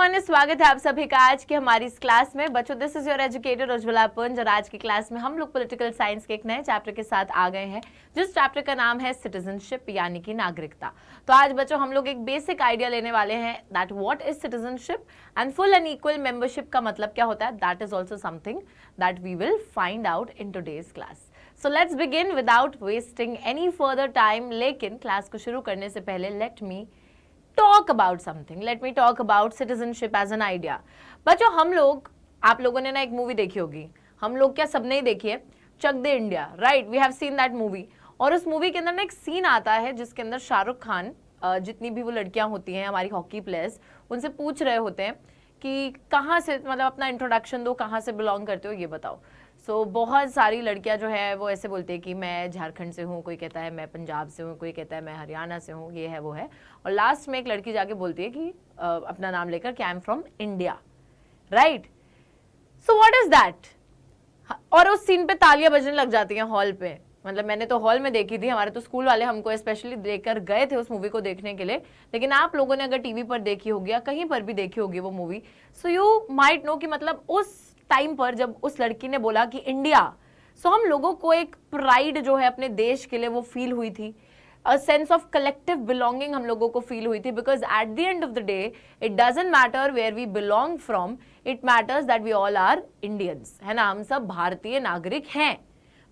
Everyone, स्वागत है आप सभी का आज की हमारी इस क्लास में। बच्चों, this is your educator Ujjwala पुंज और आज की क्लास में हम लोग पॉलिटिकल साइंस के एक नए चैप्टर के साथ आ गए हैं, जिस चैप्टर का नाम है सिटीजनशिप यानी कि नागरिकता। तो आज बच्चों हम लोग एक बेसिक आइडिया लेने वाले हैं that what is citizenship and full and equal membership का मतलब क्या होता है। That is also something that we will find out in today's class. So let's begin without wasting any further time. लेकिन class को शुरू करने से पहले let me talk about something. Let me talk about citizenship as an idea. बच्चों हम लोग, आप लोगों ने ना एक मूवी देखी होगी, हम लोग क्या सबने ही देखी है, Chak De India, right? We have seen that movie. और उस मूवी के अंदर ना एक सीन आता है जिसके अंदर शाहरुख खान जितनी भी वो लड़कियां होती हैं हमारी हॉकी प्लेयर्स, उनसे पूछ रहे होते हैं कि कहाँ से, मतलब अपना इंट्रोडक्शन दो, कहाँ से बिलोंग करते हो ये बताओ। सो बहुत सारी लड़कियां जो है वो ऐसे बोलती है कि मैं झारखंड से हूँ, कोई कहता है मैं पंजाब से हूँ, कोई कहता है मैं हरियाणा से हूँ, ये है वो है। और लास्ट में एक लड़की जाके बोलती है कि अपना नाम लेकर कि I am from India, right? So what is that? और उस सीन पे तालियां बजने लग जाती हैं हॉल पे। मतलब मैंने तो हॉल में देखी थी, हमारे तो स्कूल वाले हमको स्पेशली देकर गए थे उस मूवी को देखने के लिए। लेकिन आप लोगों ने अगर टीवी पर देखी होगी या कहीं पर भी देखी होगी वो movie, so you might know कि मतलब उस टाइम पर जब उस लड़की ने बोला कि इंडिया, सो हम लोगों को एक प्राइड जो है अपने देश के लिए वो फील हुई थी, a sense of collective belonging हम लोगों को फील हुई थी। Because at the end of the day it doesn't matter where we belong from, it matters that we all are Indians, है ना? हम सब भारतीय नागरिक हैं,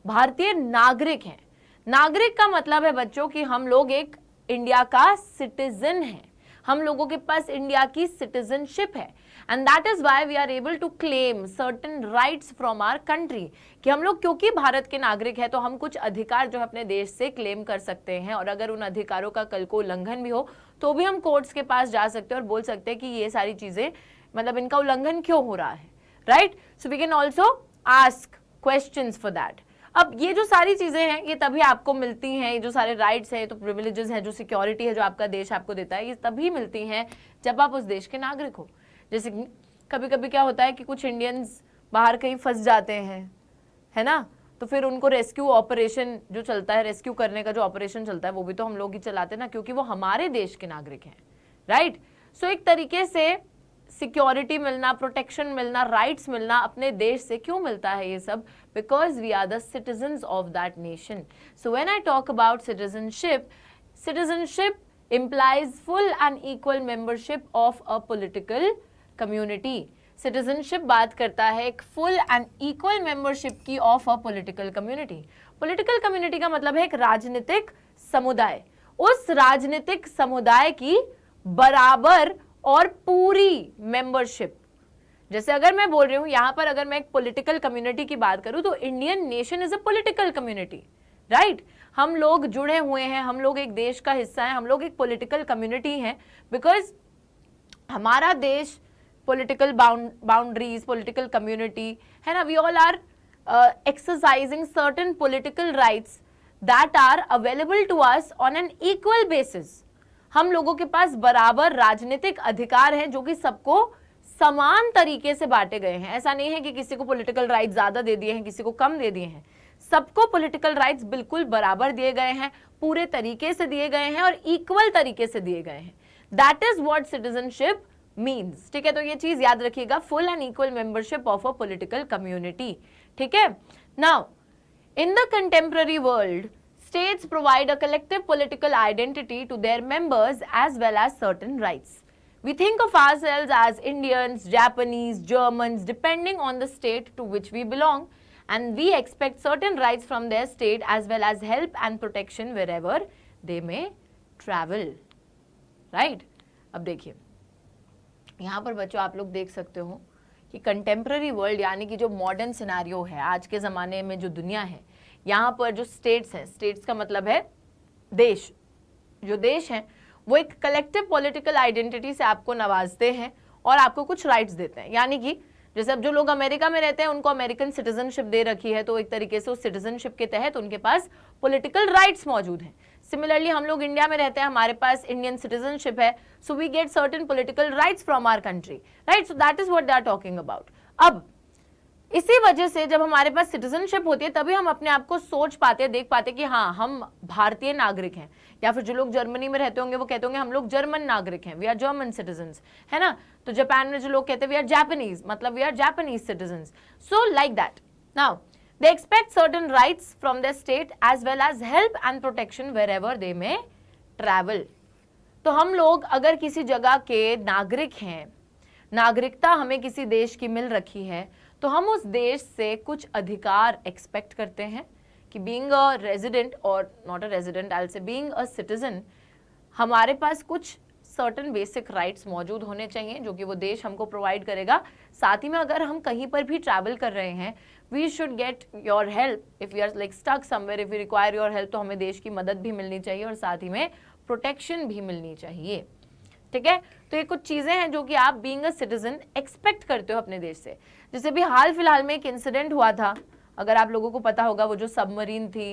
भारतीय नागरिक हैं। नागरिक का मतलब है बच्चों कि हम लोग एक इंडिया का सिटीजन है, हम लोगों के पास इंडिया की सिटीजनशिप है। And that is why we are able to claim certain rights from our country, कि हम लोग क्योंकि भारत के नागरिक हैं तो हम कुछ अधिकार जो है अपने देश से क्लेम कर सकते हैं। और अगर उन अधिकारों का कल को उल्लंघन भी हो तो भी हम कोर्ट्स के पास जा सकते हैं और बोल सकते हैं कि ये सारी चीजें, मतलब इनका उल्लंघन क्यों हो रहा है, right? So we can also ask questions for that. अब ये जो सारी चीजें हैं ये तभी आपको मिलती हैं, ये जो सारे राइट्स हैं, तो प्रिविलेजेस हैं, जो सिक्योरिटी है जो आपका देश आपको देता है, ये तभी मिलती हैं जब आप उस देश के नागरिक हो। जैसे कभी कभी क्या होता है कि कुछ इंडियंस बाहर कहीं फंस जाते हैं, है ना? तो फिर उनको रेस्क्यू ऑपरेशन जो चलता है, रेस्क्यू करने का जो ऑपरेशन चलता है, वो भी तो हम लोग ही चलाते हैं ना, क्योंकि वो हमारे देश के नागरिक हैं, राइट? सो एक तरीके से सिक्योरिटी मिलना, प्रोटेक्शन मिलना, राइट्स मिलना अपने देश से क्यों मिलता है ये सब? Because we are the citizens of that nation. So when I talk about citizenship, citizenship implies full and equal membership of a political community. Citizenship बात करता है एक फुल एंड इक्वल मेंबरशिप की of a political community. Political community का मतलब है एक राजनीतिक समुदाय, उस राजनीतिक समुदाय की बराबर और पूरी मेंबरशिप। जैसे अगर मैं बोल रही हूं यहां पर, अगर मैं एक पॉलिटिकल कम्युनिटी की बात करूं तो Indian nation is a political community, right? हम लोग जुड़े हुए हैं, हम लोग एक देश का हिस्सा हैं, हम लोग एक पॉलिटिकल कम्युनिटी हैं। बिकॉज हमारा देश पॉलिटिकल बाउंड्रीज, पॉलिटिकल कम्युनिटी है ना, we all are exercising certain political rights that are available to us on an equal basis. हम लोगों के पास बराबर राजनीतिक अधिकार हैं जो कि सबको समान तरीके से बांटे गए हैं। ऐसा नहीं है कि किसी को पॉलिटिकल राइट्स ज्यादा दे दिए हैं, किसी को कम दे दिए हैं। सबको पॉलिटिकल राइट्स बिल्कुल बराबर दिए गए हैं, पूरे तरीके से दिए गए हैं और इक्वल तरीके से दिए गए हैं। That is what citizenship means, ठीक है? तो ये चीज याद रखिएगा, full and equal membership of a political community, ठीक है? Now in the contemporary world, states provide a collective political identity to their members as well as certain rights. We think of ourselves as Indians, Japanese, Germans, depending on the state to which we belong, and we expect certain rights from their state as well as help and protection wherever they may travel. Right? अब देखिए यहाँ पर बच्चों आप लोग देख सकते हो कि कंटेम्पररी वर्ल्ड यानी कि जो मॉडर्न सिनेरियो है, आज के ज़माने में जो दुनिया है, यहाँ पर जो स्टेट्स हैं, स्टेट्स का मतलब है देश, जो देश हैं वो एक कलेक्टिव पॉलिटिकल आइडेंटिटी से आपको नवाजते हैं और आपको कुछ राइट्स देते हैं। यानी कि जैसे अब जो लोग अमेरिका में रहते हैं उनको अमेरिकन सिटीजनशिप दे रखी है, तो एक तरीके से उस सिटीजनशिप के तहत उनके पास पॉलिटिकल राइट्स मौजूद हैं। सिमिलरली हम लोग इंडिया में रहते हैं, हमारे पास इंडियन सिटीजनशिप है, so we get certain political rights from our country, right? So that is what they are talking about. अब इसी वजह से जब हमारे पास सिटीजनशिप होती है तभी हम अपने आप को सोच पाते हैं, देख पाते हैं कि हाँ हम भारतीय नागरिक हैं। या फिर जो लोग जर्मनी में रहते होंगे वो कहते होंगे हम लोग जर्मन नागरिक हैं, वी आर जर्मन सिटीजन्स, है ना। तो जापान में जो लोग कहते हैं वी आर जापानीज, मतलब we are Japanese citizens. So like that. Now they expect certain rights from the state as well as help and protection wherever they may travel. तो हम लोग अगर किसी जगह के नागरिक हैं, नागरिकता हमें किसी देश की मिल रखी है, तो हम उस देश से कुछ अधिकार एक्सपेक्ट करते हैं कि बीइंग अ रेजिडेंट और not a resident, I will say being a citizen, हमारे पास कुछ सर्टेन बेसिक राइट्स मौजूद होने चाहिए जो कि वो देश हमको प्रोवाइड करेगा। साथ ही में अगर हम कहीं पर भी ट्रैवल कर रहे हैं, we should get your help if we are like stuck somewhere, if we require your help, तो हमें देश की मदद भी मिलनी चाहिए और साथ ही में प्रोटेक्शन भी मिलनी चाहिए। ठीक है, तो ये कुछ चीजें हैं जो कि आप बीइंग अ सिटीजन एक्सपेक्ट करते हो अपने देश से। जैसे भी हाल फिलहाल में एक इंसिडेंट हुआ था, अगर आप लोगों को पता होगा, वो जो सबमरीन थी,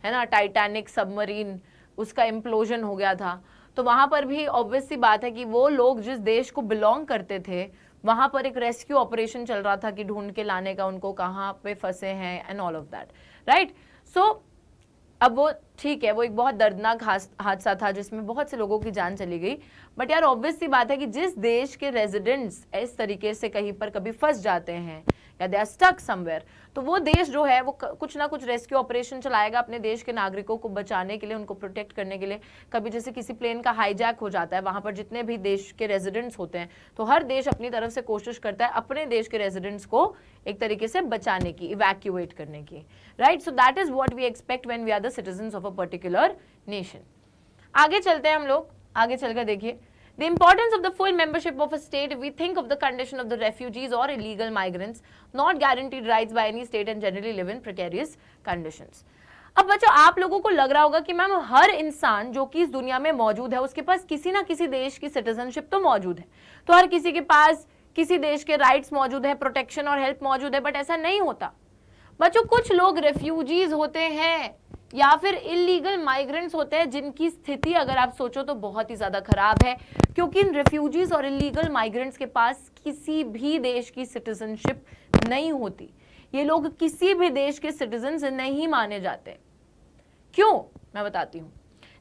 है ना, टाइटैनिक सबमरीन, उसका इम्प्लोजन हो गया था। तो वहां पर भी ऑब्वियस सी बात है कि वो लोग जिस देश को बिलोंग करते थे, वहां पर एक रेस्क्यू ऑपरेशन चल रहा था कि ढूंढ के लाने का उनको कहाँ पे फंसे हैं and all of that, right. So अब वो ठीक है, वो एक बहुत दर्दनाक हादसा था जिसमें बहुत से लोगों की जान चली गई। बट यार ऑब्वियस सी बात है कि जिस देश के रेजिडेंट्स इस तरीके से कहीं पर कभी फंस जाते हैं या दे आर स्टक समवेयर, तो वो देश जो है वो कुछ ना कुछ रेस्क्यू ऑपरेशन चलाएगा अपने देश के नागरिकों को बचाने के लिए, उनको प्रोटेक्ट करने के लिए। कभी जैसे किसी प्लेन का हाईजैक हो जाता है, वहां पर जितने भी देश के रेजिडेंट्स होते हैं, तो हर देश अपनी तरफ से कोशिश करता है अपने देश के रेजिडेंट्स को एक तरीके से बचाने की, इवैक्यूएट करने की, right. So that is what we expect when we are the citizens of a particular nation. आगे चलते हैं हम लोग, आगे चलकर देखिए the importance of the full membership of a state if we think of the condition of the refugees or illegal migrants not guaranteed rights by any state and generally live in precarious conditions। अब बच्चों आप लोगों को लग रहा होगा कि ma'am हर इंसान जो कि इस दुनिया में मौजूद है उसके पास किसी ना किसी देश की सिटीजनशिप तो मौजूद है, तो हर किसी के पास किसी देश के राइट्स मौजूद है, प्रोटेक्शन और हेल्प मौजूद है। बट ऐसा नहीं होता बच्चों। कुछ लोग रेफ्यूजीज होते हैं या फिर इलीगल माइग्रेंट्स होते हैं जिनकी स्थिति अगर आप सोचो तो बहुत ही ज्यादा खराब है, क्योंकि इन रेफ्यूजीज और इलीगल माइग्रेंट्स के पास किसी भी देश की सिटीजनशिप नहीं होती। ये लोग किसी भी देश के सिटीजन नहीं माने जाते। क्यों, मैं बताती हूँ।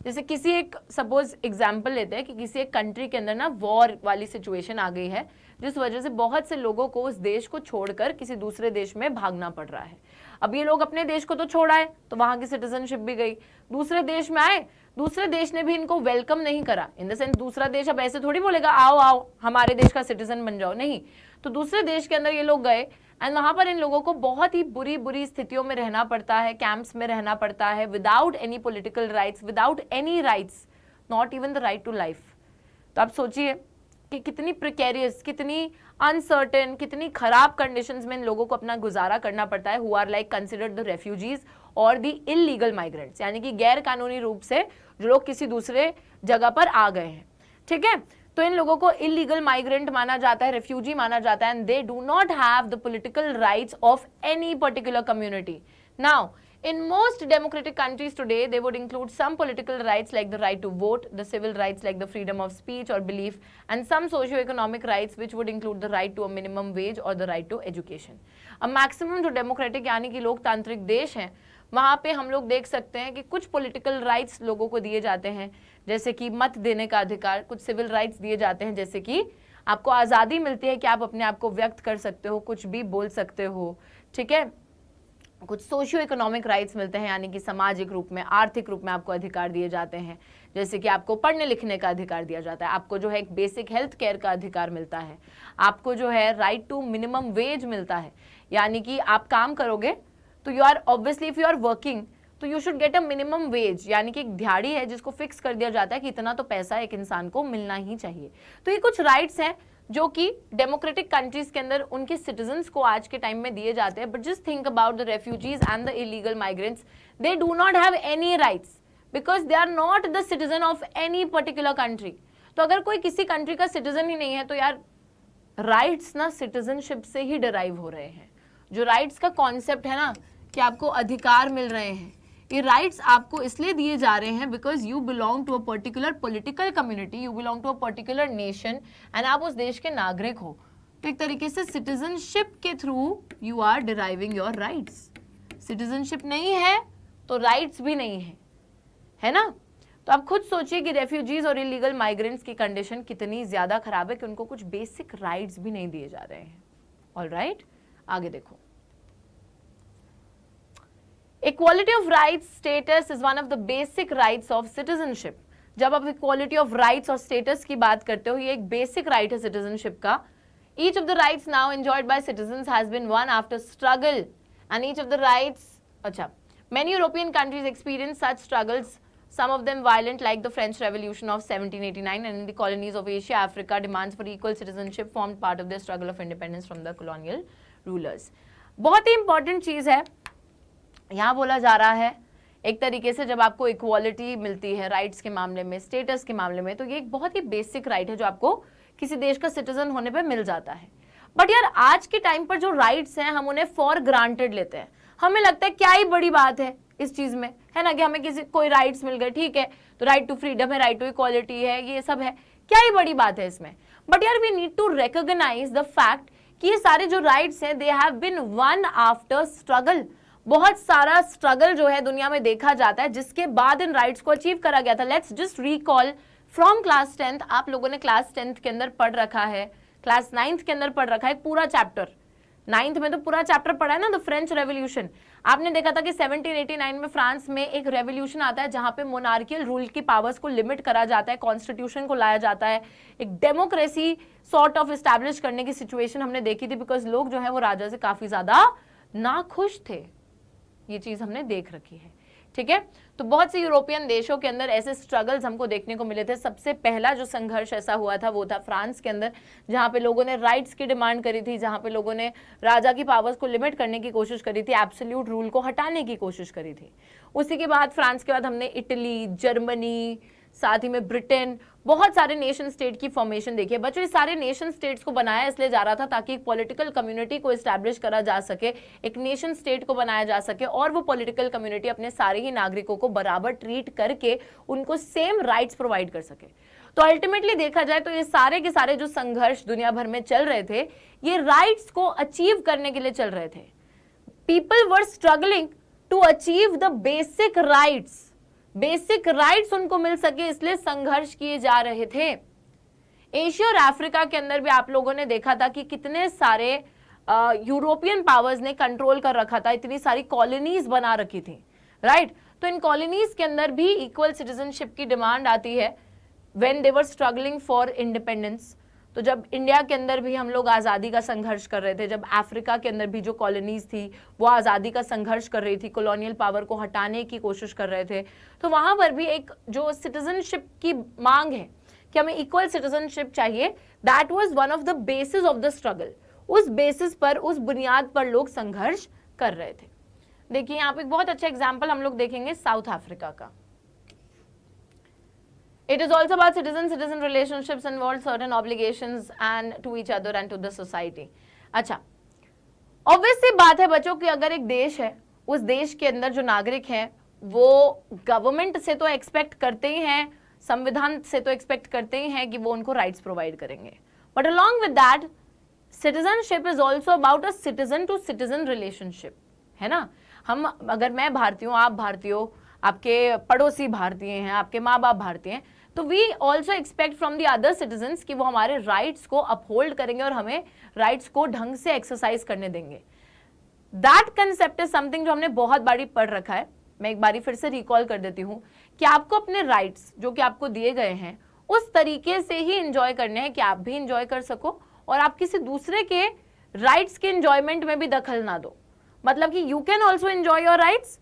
जैसे किसी एक सपोज एग्जाम्पल लेते हैं कि किसी एक कंट्री के अंदर ना वॉर वाली सिचुएशन आ गई है, जिस वजह से बहुत से लोगों को उस देश को छोड़कर किसी दूसरे देश में भागना पड़ रहा है। अब ये लोग अपने देश को तो छोड़ आए, तो वहां की सिटीजनशिप भी गई। दूसरे देश में आए, दूसरे देश ने भी इनको वेलकम नहीं करा, इन द सेंस दूसरा देश अब ऐसे थोड़ी बोलेगा आओ आओ हमारे देश का सिटीजन बन जाओ, नहीं। तो दूसरे देश के अंदर ये लोग गए एंड वहां पर इन लोगों को बहुत ही बुरी बुरी स्थितियों में रहना पड़ता है, कैंप्स में रहना पड़ता है, without any political rights, without any rights, not even the right to life. तो आप सोचिए कि कितनी प्रिकेरियस, कितनी अनसर्टेन, कितनी खराब कंडीशंस में इन लोगों को अपना गुजारा करना पड़ता है, who are like considered the refugees और द इलीगल माइग्रेंट्स, यानी कि गैर कानूनी रूप से जो लोग किसी दूसरे जगह पर आ गए हैं। ठीक है, तो इन लोगों को इलीगल माइग्रेंट माना जाता है, रेफ्यूजी माना जाता है, and they do not have the political rights of any particular community. Now in most democratic countries today, they would include some political rights like the right to vote, the civil rights like the freedom of speech or belief, and some socio-economic rights which would include the right to a minimum wage or the right to education. अब maximum जो democratic यानी कि लोकतांत्रिक देश हैं, वहाँ पे हम लोग देख सकते हैं कि कुछ पॉलिटिकल राइट्स लोगों को दिए जाते हैं, जैसे कि मत देने का अधिकार, कुछ सिविल राइट्स दिए जाते हैं, जैसे कि आपको आज़ादी मिलती है कि आप अपने आप को व्यक्त कर सकते हो, कुछ भी बोल सकते हो। ठीक है, कुछ सोशियो इकोनॉमिक राइट्स मिलते हैं, यानी कि सामाजिक रूप में, आर्थिक रूप में आपको अधिकार दिए जाते हैं, जैसे कि आपको पढ़ने लिखने का अधिकार दिया जाता है, आपको जो है एक बेसिक हेल्थ केयर का अधिकार मिलता है, आपको जो है राइट टू मिनिमम वेज मिलता है, यानी कि आप काम करोगे तो you are obviously if you are working तो you should get a minimum wage, यानी कि एक दिहाड़ी है जिसको फिक्स कर दिया जाता है कि इतना तो पैसा एक इंसान को मिलना ही चाहिए। तो ये कुछ राइट्स हैं जो कि डेमोक्रेटिक कंट्रीज के अंदर उनके सिटीजन्स को आज के टाइम में दिए जाते हैं। But just think about the refugees and the illegal migrants, they do not have any rights because they are not the citizen of any particular country. तो अगर कोई किसी कंट्री का सिटीजन ही नहीं है तो यार राइट्स ना सिटीजनशिप से ही डिराइव हो रहे हैं। जो राइट्स का कॉन्सेप्ट है ना कि आपको अधिकार मिल रहे हैं, ये राइट्स आपको इसलिए दिए जा रहे हैं because you belong to a particular political community, you belong to a particular nation and आप उस देश के नागरिक हो। तो एक तरीके से सिटीजनशिप के through you are deriving your rights. Citizenship नहीं है तो राइट्स भी नहीं है ना। तो आप खुद सोचिए कि रेफ्यूजीज और इलीगल माइग्रेंट्स की कंडीशन कितनी ज्यादा खराब है कि उनको कुछ बेसिक राइट्स भी नहीं दिए जा रहे हैं। ऑलराइट, आगे देखो। Equality of rights status is one of the basic rights of citizenship. जब आप इक्वालिटी ऑफ राइट्स और स्टेटस की बात करते हो, ये एक बेसिक राइट है सिटीजनशिप का। Each of the rights now enjoyed by citizens has been won after struggle and each of the rights, अच्छा, many European countries experienced such struggles, some of them violent like the French Revolution of 1789, and in the colonies of Asia, Africa, demands for equal citizenship formed part of their struggle of independence from the colonial rulers. बहुत ही important चीज है यहाँ बोला जा रहा है, एक तरीके से जब आपको इक्वालिटी मिलती है राइट्स के मामले में, स्टेटस के मामले में, तो ये एक बहुत ही बेसिक राइट है जो आपको किसी देश का सिटीजन होने पे मिल जाता है। बट यार आज के टाइम पर जो राइट्स हैं हम उन्हें फॉर ग्रांटेड लेते हैं। हमें लगता है क्या ही बड़ी बात है इस चीज में, है ना, कि हमें किसी कोई राइट्स मिल गए, ठीक है, तो राइट टू फ्रीडम है, राइट टू इक्वालिटी है, ये सब है, क्या ही बड़ी बात है इसमें। बट यार we need to recognise the fact कि ये सारे जो राइट्स हैं they have been won after struggle. बहुत सारा स्ट्रगल जो है दुनिया में देखा जाता है जिसके बाद इन राइट्स को अचीव करा गया था। Let's just recall from class 10th। आप लोगों ने क्लास 10th के अंदर पढ़ रखा है, क्लास 9th के अंदर पढ़ रखा है पूरा चैप्टर। 9th में तो पूरा चैप्टर पढ़ा है ना, द फ्रेंच रेवोल्यूशन। आपने देखा था कि 1789 में फ्रांस में एक रेवोल्यूशन आता है जहां पे मोनार्कियल रूल की पावर्स को लिमिट करा जाता है, कॉन्स्टिट्यूशन को लाया जाता है, एक डेमोक्रेसी सॉर्ट ऑफ एस्टैब्लिश करने की सिचुएशन हमने देखी थी, बिकॉज लोग जो है वो राजा से काफी ज्यादा नाखुश थे। ये चीज हमने देख रखी है, ठीक है। तो बहुत से यूरोपियन देशों के अंदर ऐसे स्ट्रगल्स हमको देखने को मिले थे। सबसे पहला जो संघर्ष ऐसा हुआ था वो था फ्रांस के अंदर, जहां पे लोगों ने राइट्स की डिमांड करी थी, जहां पे लोगों ने राजा की पावर्स को लिमिट करने की कोशिश करी थी, एब्सोल्यूट रूल को हटाने की कोशिश करी थी। उसी के बाद फ्रांस के बाद हमने इटली, जर्मनी, साथ ही में ब्रिटेन, बहुत सारे नेशन स्टेट की फॉर्मेशन देखी है। बच्चों, इस सारे नेशन स्टेट्स को बनाया इसलिए जा रहा था ताकि एक पॉलिटिकल कम्युनिटी को एस्टैब्लिश करा जा सके, एक नेशन स्टेट को बनाया जा सके और वो पॉलिटिकल कम्युनिटी अपने सारे ही नागरिकों को बराबर ट्रीट करके उनको सेम राइट्स प्रोवाइड कर सके। तो अल्टीमेटली देखा जाए तो ये सारे के सारे जो संघर्ष दुनिया भर में चल रहे थे, ये राइट्स को अचीव करने के लिए चल रहे थे। People were struggling to achieve the basic rights. Basic rights उनको मिल सके इसलिए संघर्ष किए जा रहे थे। एशिया और अफ्रीका के अंदर भी आप लोगों ने देखा था कि कितने सारे यूरोपियन पावर्स ने कंट्रोल कर रखा था, इतनी सारी कॉलोनीज बना रखी थी, राइट। तो इन कॉलोनीज के अंदर भी इक्वल सिटीजनशिप की डिमांड आती है when they were struggling for independence. तो जब इंडिया के अंदर भी हम लोग आज़ादी का संघर्ष कर रहे थे, जब अफ्रीका के अंदर भी जो कॉलोनीज थी वो आज़ादी का संघर्ष कर रही थी, कॉलोनियल पावर को हटाने की कोशिश कर रहे थे, तो वहां पर भी एक जो सिटीजनशिप की मांग है कि हमें इक्वल सिटीजनशिप चाहिए, that was one of the basis of the struggle. उस बेसिस पर, उस बुनियाद पर लोग संघर्ष कर रहे थे। देखिए यहाँ पे एक बहुत अच्छा एग्जाम्पल हम लोग देखेंगे साउथ अफ्रीका का। It is also about citizen-citizen relationships involve certain obligations and to each other and to the society. अच्छा, ऑब्वियस सी बात है बच्चों कि अगर एक देश है, उस देश के अंदर जो नागरिक हैं वो गवर्नमेंट से तो एक्सपेक्ट करते ही हैं, संविधान से तो एक्सपेक्ट करते ही हैं कि वो उनको राइट्स प्रोवाइड करेंगे। But along with that citizenship is also about a citizen to citizen relationship, है ना। हम, अगर मैं भारतीय हूँ, आप भारतीय हो, आपके पड़ोसी भारतीय हैं, आपके माँ बाप भारतीय हैं, तो we also expect from the other citizens कि वो हमारे राइट्स को अपहोल्ड करेंगे और हमें राइट्स को ढंग से एक्सरसाइज करने देंगे। दैट कंसेप्ट इज समथिंग जो हमने बहुत बारी पढ़ रखा है। मैं एक बारी फिर से रिकॉल कर देती हूँ कि आपको अपने राइट्स जो कि आपको दिए गए हैं उस तरीके से ही इंजॉय करने हैं कि आप भी इंजॉय कर सको और आप किसी दूसरे के राइट्स के इंजॉयमेंट में भी दखल ना दो। मतलब कि you can also enjoy your rights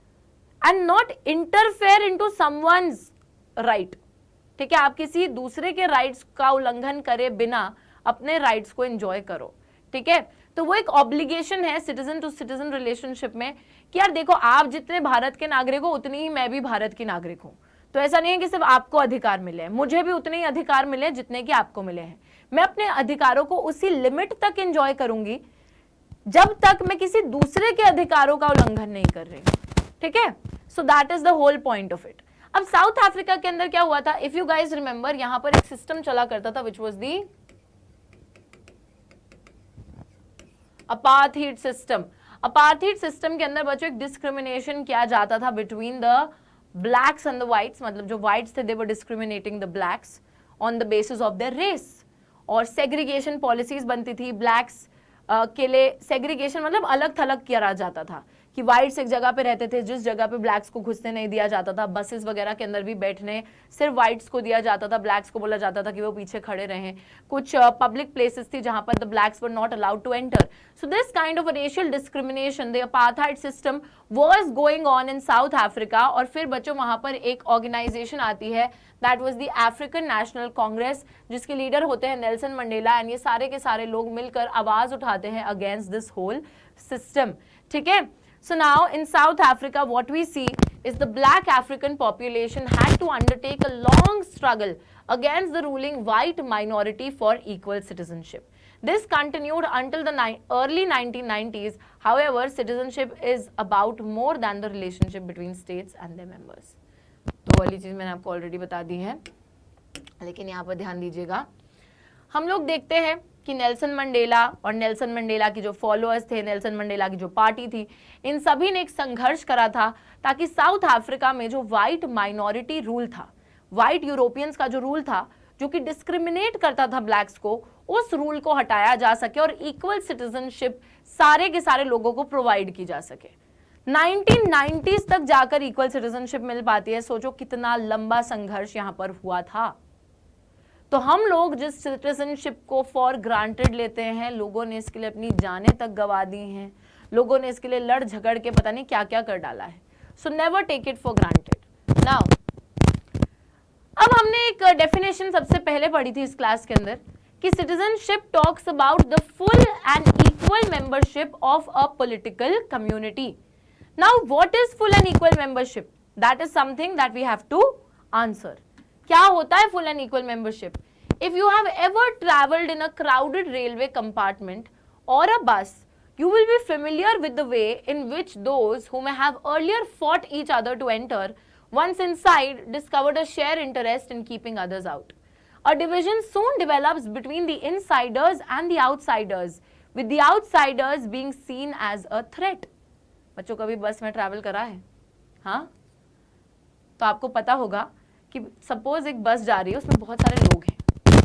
and not interfere into someone's right, ठीक है। आप किसी दूसरे के राइट्स का उल्लंघन करे बिना अपने राइट्स को एंजॉय करो, ठीक है। तो वो एक ऑब्लिगेशन है सिटीजन टू सिटीजन रिलेशनशिप में कि यार देखो, आप जितने भारत के नागरिक हो उतनी ही मैं भी भारत की नागरिक हूं। तो ऐसा नहीं है कि सिर्फ आपको अधिकार मिले हैं, मुझे भी उतने ही अधिकार मिले जितने कि आपको मिले हैं। मैं अपने अधिकारों को उसी लिमिट तक एंजॉय करूंगी जब तक मैं किसी दूसरे के अधिकारों का उल्लंघन नहीं कर रही, ठीक है। So that is the whole point of it. अब साउथ अफ्रीका के अंदर क्या हुआ था, इफ यू गाइज रिमेंबर, यहां पर एक सिस्टम चला करता था which was the apartheid system. Apartheid system के अंदर बच्चों एक डिस्क्रिमिनेशन किया जाता था between the blacks and the whites, मतलब जो व्हाइट्स थे they were discriminating the blacks on the basis of their race, और सेग्रीगेशन पॉलिसीज बनती थी ब्लैक्स के लिए। सेग्रीगेशन मतलब अलग थलग किया जाता था कि व्हाइट्स एक जगह पे रहते थे जिस जगह पे ब्लैक्स को घुसने नहीं दिया जाता था। बसेस वगैरह के अंदर भी बैठने सिर्फ व्हाइट्स को दिया जाता था, ब्लैक्स को बोला जाता था कि वो पीछे खड़े रहें। कुछ पब्लिक प्लेसेस थी जहां पर the blacks were not allowed to enter. So this kind of racial discrimination, the apartheid system was going on in South Africa. और फिर बच्चों वहां पर एक ऑर्गेनाइजेशन आती है, that was the African National Congress, जिसके लीडर होते हैं नेल्सन मंडेला, एंड ये सारे के सारे लोग मिलकर आवाज उठाते हैं अगेंस्ट दिस होल सिस्टम। ठीक है, so now in South Africa what we see is the black African population had to undertake a long struggle against the ruling white minority for equal citizenship. This continued until the early 1990s. However, citizenship is about more than the relationship between states and their members. तो वाली चीज मैंने आपको already बता दी है, लेकिन यहाँ पर ध्यान दीजिएगा। हम लोग देखते हैं कि नेल्सन मंडेला और नेल्सन मंडेला की जो फॉलोअर्स थे, नेल्सन मंडेला की जो पार्टी थी, इन सभी ने एक संघर्ष करा था ताकि साउथ अफ्रीका में जो व्हाइट माइनॉरिटी रूल था, व्हाइट यूरोपियंस का जो रूल था जो कि डिस्क्रिमिनेट करता था ब्लैक्स को, उस रूल को हटाया जा सके और इक्वल सिटीजनशिप सारे के सारे लोगों को प्रोवाइड की जा सके। 1990s तक जाकर इक्वल सिटीजनशिप मिल पाती है। सोचो कितना लंबा संघर्ष यहाँ पर हुआ था। तो हम लोग जिस सिटीजनशिप को फॉर ग्रांटेड लेते हैं, लोगों ने इसके लिए अपनी जानें तक गवा दी हैं, लोगों ने इसके लिए लड़ झगड़ के पता नहीं क्या क्या कर डाला है। So never take it for granted. Now अब हमने एक डेफिनेशन सबसे पहले पढ़ी थी इस क्लास के अंदर कि citizenship talks about the full and equal membership of a political community. Now what is full and equal membership? That is something that we have to answer. क्या होता है full and equal membership? If you have ever travelled in a crowded railway compartment और a बस, you will be familiar with the way in which those who may have earlier fought each other to enter, once inside, discovered a shared interest in keeping others out. A division soon develops between the insiders and the outsiders, with the outsiders being seen as a threat. बच्चों कभी बस में travel करा है? हाँ, तो आपको पता होगा कि सपोज एक बस जा रही है, उसमें बहुत सारे लोग हैं।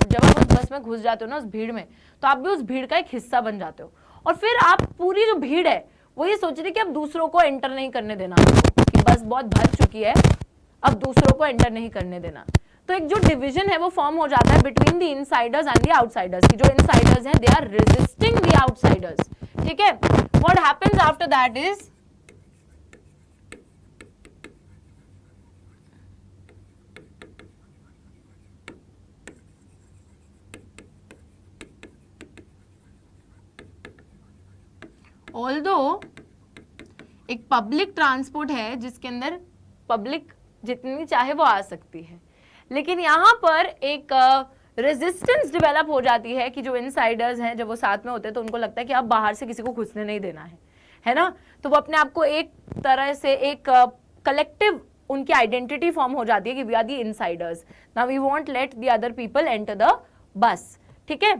जब आप उस बस में घुस जाते हो ना, उस भीड़ में, तो आप भी उस भीड़ का एक हिस्सा बन जाते हो। और फिर आप पूरी जो भीड़ है वो ये सोच रही कि अब दूसरों को एंटर नहीं करने देना, कि बस बहुत भर चुकी है, अब दूसरों को एंटर नहीं करने देना। तो एक जो डिवीजन है वो फॉर्म हो जाता है between the insiders and the outsiders, की जो इनसाइडर्स हैं they are resisting the outsiders. ठीक है, what happens after that is although एक पब्लिक ट्रांसपोर्ट है जिसके अंदर पब्लिक जितनी चाहे वो आ सकती है, लेकिन यहाँ पर एक रेजिस्टेंस डेवलप हो जाती है कि जो इनसाइडर्स हैं जब वो साथ में होते हैं तो उनको लगता है कि अब बाहर से किसी को घुसने नहीं देना है ना। तो वो अपने आप को एक तरह से एक कलेक्टिव उनकी आइडेंटिटी फॉर्म हो जाती है कि we are the insiders, now we won't let the other people enter the bus. ठीक है,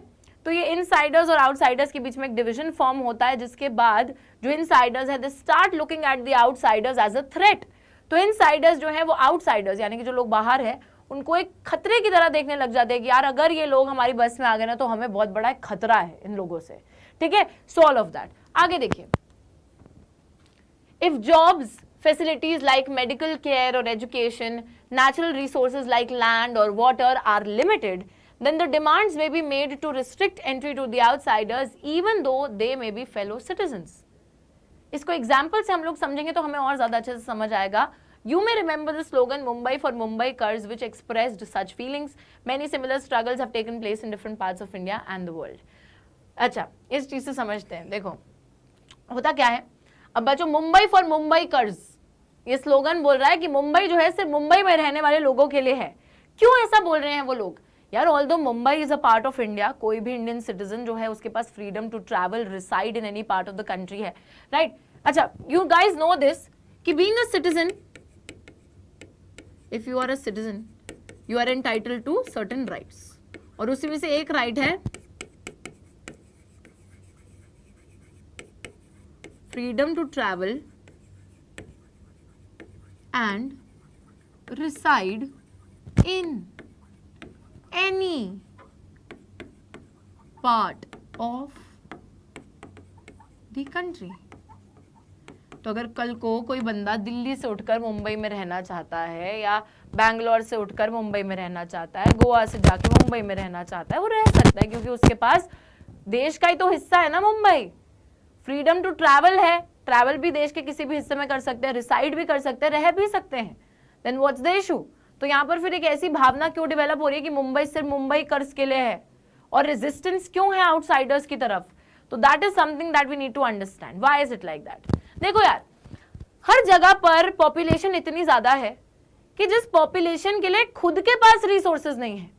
तो ये इनसाइडर्स और आउटसाइडर्स के बीच में एक डिवीजन फॉर्म होता है, जिसके बाद जो इनसाइडर्स है they start looking at the outsiders as a threat. तो इनसाइडर्स जो है वो आउटसाइडर्स यानी कि जो लोग बाहर है उनको एक खतरे की तरह देखने लग जाते हैं कि यार अगर ये लोग हमारी बस में आ गए ना तो हमें बहुत बड़ा एक खतरा है इन लोगों से। ठीक है, सो ऑल ऑफ दैट। आगे देखिए, if jobs facilities like medical care or education, natural resources like land or water are limited, then the demands may be made to restrict entry to the outsiders even though they may be fellow citizens. इसको example से हम लोग समझेंगे तो हमें और ज्यादा अच्छे से समझ आएगा। You may remember the slogan Mumbai for Mumbaikars, which expressed such feelings. Many similar struggles have taken place in different parts of India and the world. अच्छा, इस चीज से समझते हैं। देखो होता क्या है, अब बच्चों मुंबई फॉर मुंबईकर्स ये स्लोगन बोल रहा है कि मुंबई जो है सिर्फ मुंबई में रहने वाले लोगों के लिए है। क्यों ऐसा बोल रहे हैं वो लोग? यार although Mumbai is a part of India, कोई भी इंडियन सिटीजन जो है उसके पास freedom to travel, reside in any part of the country है, राइट? अच्छा, यू गाइज नो दिस कि being a citizen, if you are a citizen you are entitled to certain rights, और उसी में से एक राइट है freedom to travel and reside in any part of the country। तो अगर कल को कोई बंदा दिल्ली से उठकर मुंबई में रहना चाहता है या बैंगलोर से उठकर मुंबई में रहना चाहता है, गोवा से जाके मुंबई में रहना चाहता है, वो रह सकता है क्योंकि उसके पास देश का ही तो हिस्सा है ना मुंबई। फ्रीडम टू ट्रैवल है, ट्रैवल भी देश के किसी भी हिस्से में कर सकते हैं, रिसाइड भी कर सकते हैं, रह भी सकते हैं। Then what's the issue? तो यहाँ पर फिर एक ऐसी भावना क्यों डेवलप हो रही है कि मुंबई सिर्फ मुंबई कर्ज के लिए है और रेजिस्टेंस क्यों है आउटसाइडर्स की तरफ? तो that is something that we need to understand. Why is it like that? देखो यार, हर जगह पर पॉपुलेशन इतनी ज्यादा है कि जिस पॉपुलेशन के लिए खुद के पास रिसोर्सेज नहीं है,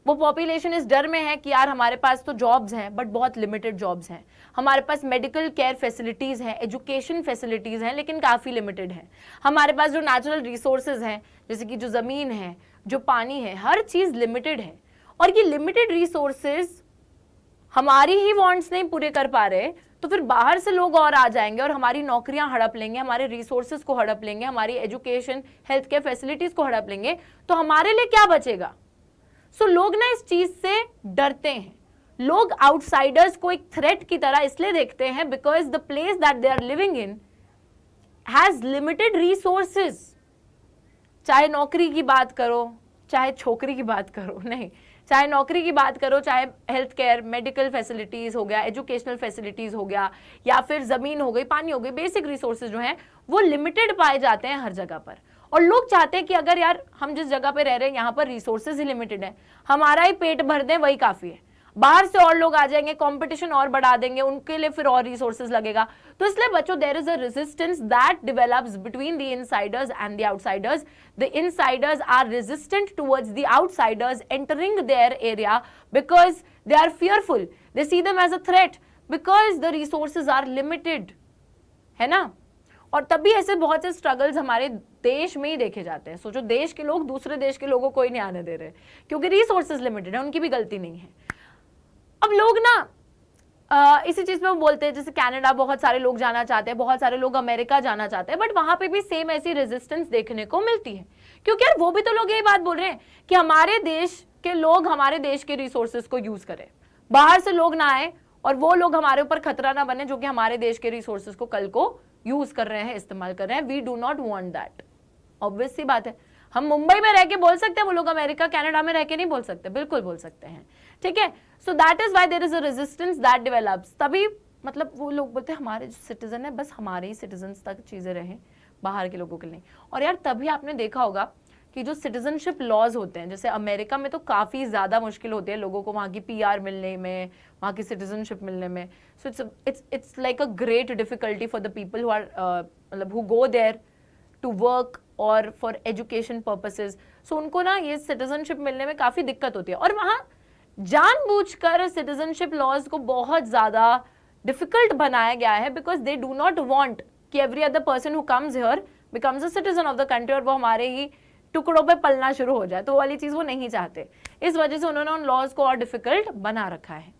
वो पॉपुलेशन इस डर में है कि यार हमारे पास तो जॉब्स हैं बट बहुत लिमिटेड जॉब्स हैं, हमारे पास मेडिकल केयर फैसिलिटीज हैं, एजुकेशन फैसिलिटीज हैं लेकिन काफी लिमिटेड हैं, हमारे पास जो नेचुरल रिसोर्सेज हैं जैसे कि जो जमीन है, जो पानी है, हर चीज लिमिटेड है। और ये लिमिटेड रिसोर्सेज हमारी ही वांट्स नहीं पूरे कर पा रहे तो फिर बाहर से लोग और आ जाएंगे और हमारी नौकरियां हड़प लेंगे, हमारे रिसोर्सेज को हड़प लेंगे, हमारी एजुकेशन हेल्थ केयर फैसिलिटीज को हड़प लेंगे, तो हमारे लिए क्या बचेगा? सो लोग ना इस चीज से डरते हैं। लोग आउटसाइडर्स को एक थ्रेट की तरह इसलिए देखते हैं because the place that they are living in has limited resources. चाहे नौकरी की बात करो, चाहे छोकरी की बात करो, नहीं, चाहे नौकरी की बात करो, चाहे हेल्थ केयर, मेडिकल फैसिलिटीज हो गया, एजुकेशनल फैसिलिटीज हो गया, या फिर जमीन हो गई, पानी हो गई, बेसिक रिसोर्सेज जो हैं वो लिमिटेड पाए जाते हैं हर जगह पर। और लोग चाहते हैं कि अगर यार हम जिस जगह पे रह रहे हैं यहाँ पर रिसोर्सेज ही लिमिटेड है, हमारा ही पेट भर दें वही काफी है, बाहर से और लोग आ जाएंगे, कंपटीशन और बढ़ा देंगे, उनके लिए फिर और रिसोर्सेज लगेगा। तो इसलिए बच्चों there is a resistance that develops between the insiders and the outsiders. The insiders are resistant towards the outsiders entering their area because they are fearful, they see them as a threat because the resources are limited, है ना। और तभी ऐसे बहुत से struggles हमारे देश में ही देखे जाते हैं। सोचो, देश के लोग दूसरे देश के लोगों को ही नहीं आने दे रहे क्योंकि रिसोर्सेज लिमिटेड है, उनकी भी गलती नहीं है। अब लोग ना इसी चीज पे वो बोलते हैं, जैसे कनाडा बहुत सारे लोग जाना चाहते हैं, बहुत सारे लोग अमेरिका जाना चाहते हैं, बट वहां पे भी सेम ऐसी रेजिस्टेंस देखने को मिलती है क्योंकि यार वो भी तो लोग यही बात बोल रहे हैं कि हमारे देश के लोग हमारे देश के रिसोर्सेज को यूज करें, बाहर से लोग ना आए और वो लोग हमारे ऊपर खतरा ना बने जो कि हमारे देश के रिसोर्सेज को कल को यूज कर रहे हैं, इस्तेमाल कर रहे हैं। We do not want that. Obvious सी बात है, हम मुंबई में रह के बोल सकते हैं, वो लोग अमेरिका कनाडा में रह के नहीं बोल सकते, बिल्कुल बोल सकते हैं, ठीक है। So that is why there is a resistance that develops. तभी मतलब वो लोग बोलते हैं हमारे जो सिटीजन है बस हमारे ही सिटीजन्स तक चीजें रहें, बाहर के लोगों के लिए। और यार तभी आपने देखा होगा कि जो सिटीजनशिप लॉज होते हैं, जैसे अमेरिका में तो काफी ज्यादा मुश्किल होती है लोगों को वहां की PR मिलने में, वहां की सिटीजनशिप मिलने में। So it's like a great difficulty for the people who are मतलब who go there to work और फॉर एजुकेशन पर्पसेस। सो उनको ना ये सिटीजनशिप मिलने में काफी दिक्कत होती है और वहां जानबूझकर सिटीजनशिप लॉज को बहुत ज्यादा डिफिकल्ट बनाया गया है because they do not want कि every other person who comes here becomes a citizen of the country और वो हमारे ही टुकड़ों पे पलना शुरू हो जाए, तो वो वाली चीज वो नहीं चाहते। इस वजह से उन्होंने उन लॉज को और डिफिकल्ट बना रखा है,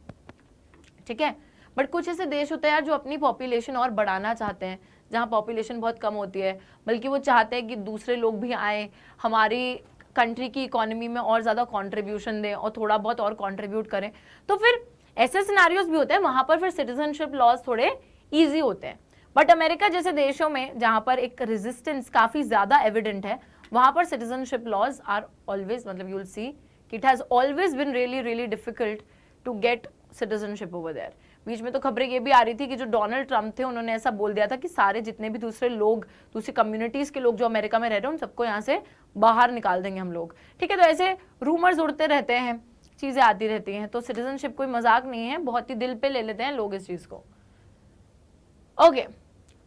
ठीक है। बट कुछ ऐसे देश होते हैं यार जो अपनी पॉपुलेशन और बढ़ाना चाहते हैं, जहाँ पॉपुलेशन बहुत कम होती है, बल्कि वो चाहते हैं कि दूसरे लोग भी आए, हमारी कंट्री की इकोनॉमी में और ज़्यादा कंट्रीब्यूशन दें और थोड़ा बहुत और कंट्रीब्यूट करें। तो फिर ऐसे सिनेरियोज भी होते हैं, वहाँ पर फिर सिटीजनशिप लॉज थोड़े ईजी होते हैं। बट अमेरिका जैसे देशों में जहाँ पर एक रेजिस्टेंस काफ़ी ज़्यादा एविडेंट है, वहाँ पर सिटीजनशिप लॉज आर ऑलवेज, मतलब यू विल सी कि it has always been really really difficult to get citizenship over there. बीच में तो खबरें ये भी आ रही थी कि जो डोनाल्ड ट्रंप थे उन्होंने ऐसा बोल दिया था कि सारे जितने भी दूसरे लोग, दूसरी कम्युनिटीज के लोग जो अमेरिका में रह रहे हैं उन सबको यहाँ से बाहर निकाल देंगे हम लोग, ठीक है। तो ऐसे रूमर्स उड़ते रहते हैं, चीजें आती रहती हैं। तो सिटीजनशिप कोई मजाक नहीं है, बहुत ही दिल पे ले लेते हैं लोग इस चीज को। Okay,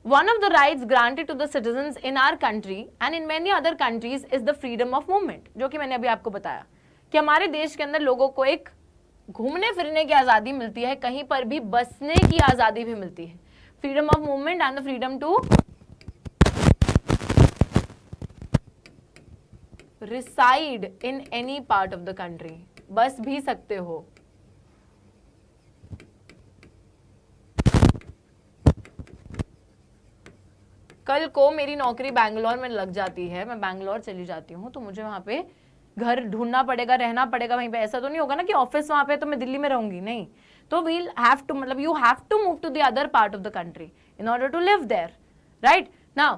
one of the rights granted to the citizens in our country and in many other countries is the freedom of movement, जो कि मैंने अभी आपको बताया कि हमारे देश के अंदर लोगों को एक घूमने फिरने की आजादी मिलती है, कहीं पर भी बसने की आजादी भी मिलती है। Freedom of movement and the freedom to reside in any part of the country, बस भी सकते हो। कल को मेरी नौकरी बैंगलोर में लग जाती है, मैं बैंगलोर चली जाती हूँ, तो मुझे वहाँ पे घर ढूंढना पड़ेगा, रहना पड़ेगा वहीं पे। ऐसा तो नहीं होगा ना कि ऑफिस वहाँ पे तो मैं दिल्ली में रहूंगी, नहीं। तो वील हैव टू, मतलब you have to move to the other part of the country in order to live there, right. Now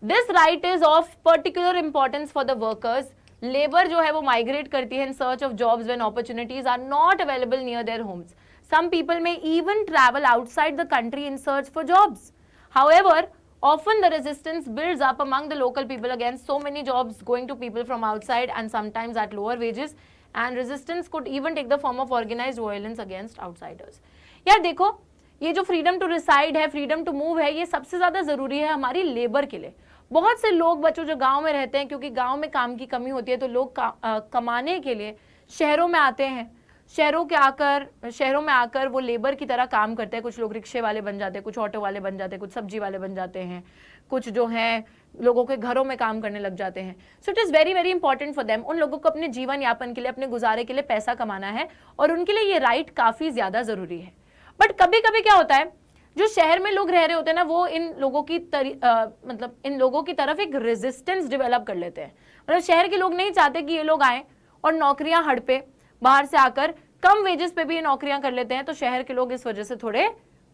this right is of particular importance for the workers. Labour जो है वो migrate करती है in search of jobs when opportunities are not available near their homes. Some people may even travel outside the country in search for jobs. However, often the resistance builds up among the local people against so many jobs going to people from outside, and sometimes at lower wages, and resistance could even take the form of organized violence against outsiders. यार देखो, ये जो freedom to reside है, freedom to move है, ये सबसे ज्यादा जरूरी है हमारी लेबर के लिए। बहुत से लोग बच्चों जो गांव में रहते हैं, क्योंकि गांव में काम की कमी होती है, तो लोग कमाने के लिए शहरों में आते हैं। शहरों में आकर वो लेबर की तरह काम करते हैं। कुछ लोग रिक्शे वाले बन जाते हैं, कुछ ऑटो वाले बन जाते हैं, कुछ सब्जी वाले बन जाते हैं, कुछ जो है लोगों के घरों में काम करने लग जाते हैं। So it is very very important for them. उन लोगों को अपने जीवन यापन के लिए, अपने गुजारे के लिए पैसा कमाना है, और उनके लिए ये राइट काफ़ी ज़्यादा ज़रूरी है। बट कभी कभी क्या होता है, जो शहर में लोग रह रहे होते हैं ना, वो इन लोगों की तरफ एक रेजिस्टेंस डेवलप कर लेते हैं। मतलब शहर के लोग नहीं चाहते कि ये लोग आए और नौकरियां हड़पे, बाहर से आकर कम वेजेस पे भी ये नौकरियां कर लेते हैं। तो शहर के लोग इस वजह से थोड़े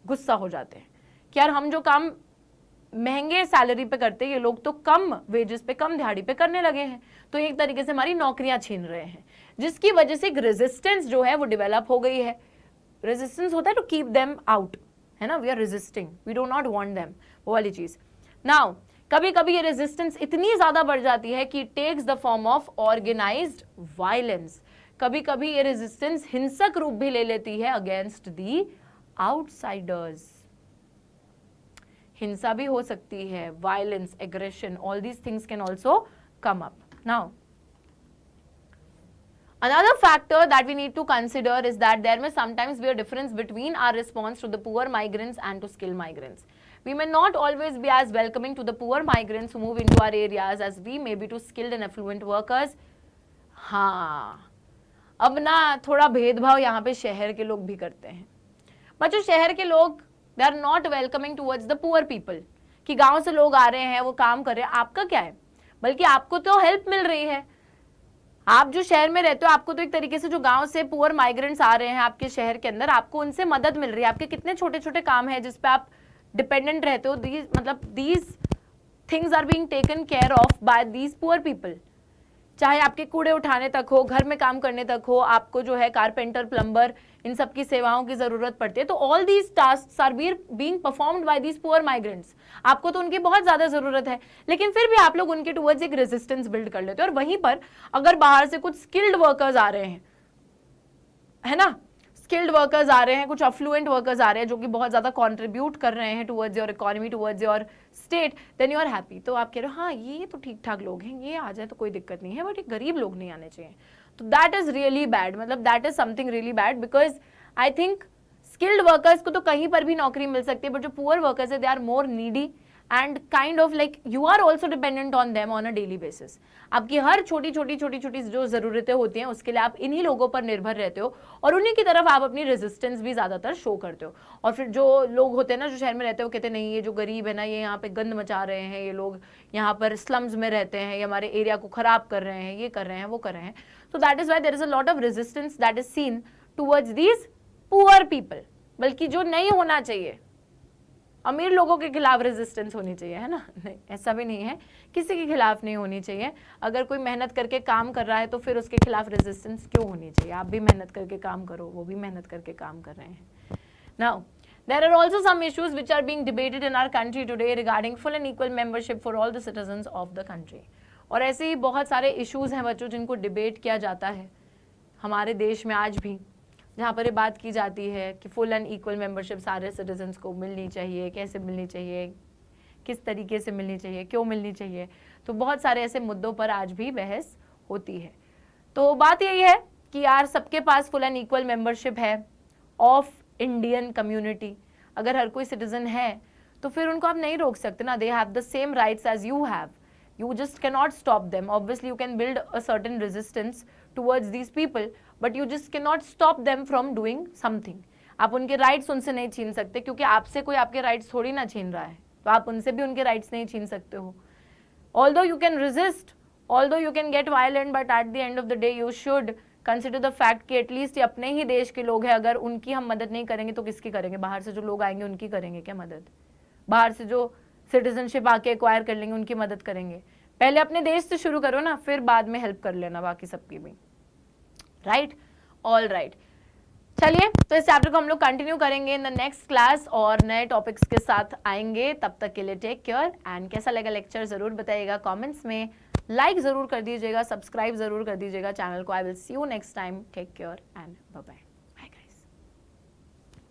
गुस्सा हो जाते हैं कि यार हम जो काम महंगे सैलरी पे करते हैं, ये लोग तो कम वेजेस पे, कम दिहाड़ी पे करने लगे हैं, तो एक तरीके से हमारी नौकरियां छीन रहे हैं, जिसकी वजह से एक रेजिस्टेंस जो है वो डेवलप हो गई है। रेजिस्टेंस होता है टू कीप देम आउट, है ना, we are resisting, we do not want them, वो वाली चीज। नाउ कभी कभी ये रेजिस्टेंस इतनी ज्यादा बढ़ जाती है कि takes the form of organised violence. कभी कभी ये रेजिस्टेंस हिंसक रूप भी ले लेती है अगेंस्ट दी आउटसाइडर्स। हिंसा भी हो सकती है, violence, aggression, all these things can also come up. Now another factor that we need to consider is that there may sometimes be a difference between our response to the poor migrants and to skilled migrants. We may not always be as welcoming to the poor migrants who move into our areas as we may be to skilled and affluent workers. हाँ, अब ना थोड़ा भेदभाव यहाँ पे शहर के लोग भी करते हैं। बच्चों, शहर के लोग they are not welcoming towards the poor people, कि गांव से लोग आ रहे हैं, वो काम कर रहे हैं, आपका क्या है, बल्कि आपको तो हेल्प मिल रही है। आप जो शहर में रहते हो, आपको तो एक तरीके से जो गांव से पुअर माइग्रेंट्स आ रहे हैं आपके शहर के अंदर, आपको उनसे मदद मिल रही है। आपके कितने छोटे छोटे काम है जिस पे आप डिपेंडेंट रहते हो, these things are being taken care of by these poor people. चाहे आपके कूड़े उठाने तक हो, घर में काम करने तक हो, आपको जो है कारपेंटर, प्लम्बर, इन सब की सेवाओं की जरूरत पड़ती है, तो all these tasks are being performed by these poor migrants. आपको तो उनकी बहुत ज्यादा जरूरत है, लेकिन फिर भी आप लोग उनके टुवर्ड्स एक रेजिस्टेंस बिल्ड कर लेते हो। और वहीं पर अगर बाहर से कुछ स्किल्ड वर्कर्स आ रहे हैं, है ना, स्किल्ड वर्कर्स आ रहे हैं, कुछ अफ्लुएंट वर्कर्स आ रहे हैं जो कि बहुत ज्यादा कंट्रीब्यूट कर रहे हैं towards your economy, towards your state, then you are happy. तो आप कह रहे हो हाँ ये तो ठीक ठाक लोग हैं, ये आ जाए तो कोई दिक्कत नहीं है, बट ये गरीब लोग नहीं आने चाहिए। तो दैट इज रियली बैड, मतलब that is something really bad, because I think skilled workers को तो कहीं पर भी नौकरी मिल सकती है, बट जो पुअर वर्कर्स है they are more needy and kind of like you are also dependent on them on a daily basis. आपकी हर छोटी छोटी जो जरूरतें होती हैं उसके लिए आप इन्हीं लोगों पर निर्भर रहते हो, और उन्हीं की तरफ आप अपनी रेजिस्टेंस भी ज्यादातर शो करते हो। और फिर जो लोग होते हैं ना, जो शहर में रहते हैं, वो कहते हैं नहीं ये जो गरीब है ना, ये यहाँ पे गंद मचा रहे हैं, ये लोग यहाँ पर स्लम्स में रहते हैं, ये हमारे एरिया को खराब कर रहे हैं, ये कर रहे हैं, वो कर रहे हैं। तो that is why there is a lot of resistance that is seen towards these poor people. बल्कि जो नहीं होना चाहिए, अमीर लोगों के खिलाफ रेजिस्टेंस होनी चाहिए, है ना, नहीं ऐसा भी नहीं है, किसी के खिलाफ नहीं होनी चाहिए। अगर कोई मेहनत करके काम कर रहा है तो फिर उसके खिलाफ रेजिस्टेंस क्यों होनी चाहिए? आप भी मेहनत करके काम करो, वो भी मेहनत करके काम कर रहे हैं। Now there are also some issues which are being debated in our country today regarding full and equal membership for all the citizens of the country. और ऐसे ही बहुत सारे इश्यूज हैं बच्चों जिनको डिबेट किया जाता है हमारे देश में आज भी, जहाँ पर ये बात की जाती है कि फुल एंड इक्वल मेंबरशिप सारे सिटीजन्स को मिलनी चाहिए, कैसे मिलनी चाहिए, किस तरीके से मिलनी चाहिए, क्यों मिलनी चाहिए। तो बहुत सारे ऐसे मुद्दों पर आज भी बहस होती है। तो बात यही है कि यार सबके पास फुल एंड इक्वल मेंबरशिप है ऑफ इंडियन कम्युनिटी। अगर हर कोई सिटीजन है तो फिर उनको आप नहीं रोक सकते ना, they have the same rights as you have, you just cannot stop them. Obviously you can build a certain resistance towards these people, but you just cannot stop them from doing something. आप उनके rights उनसे नहीं छीन सकते, क्योंकि आपसे कोई आपके राइट्स थोड़ी ना छीन रहा तो आप उनसे भी उनके राइट्स नहीं छीन सकते हो। Although you can resist, although you can get violent, but at the end of the day you should consider the fact कि एटलीस्ट ये अपने ही देश के लोग हैं, अगर उनकी हम मदद नहीं करेंगे तो किसकी करेंगे? बाहर से जो लोग आएंगे उनकी करेंगे क्या मदद? बाहर से जो सिटीजनशिप आके एक्वायर कर लेंगे उनकी मदद करेंगे? पहले अपने देश से शुरू करो ना, फिर बाद में हेल्प कर लेना बाकी सबकी भी, राइट? ऑल राइट, चलिए तो इस चैप्टर को हम लोग कंटिन्यू करेंगे इन द नेक्स्ट क्लास और नए टॉपिक्स के साथ आएंगे। तब तक के लिए टेक केयर एंड कैसा लगा लेक्चर जरूर बताइएगा कमेंट्स में, लाइक जरूर कर दीजिएगा, सब्सक्राइब जरूर कर दीजिएगा चैनल को। I will see you next time, take care and bye bye.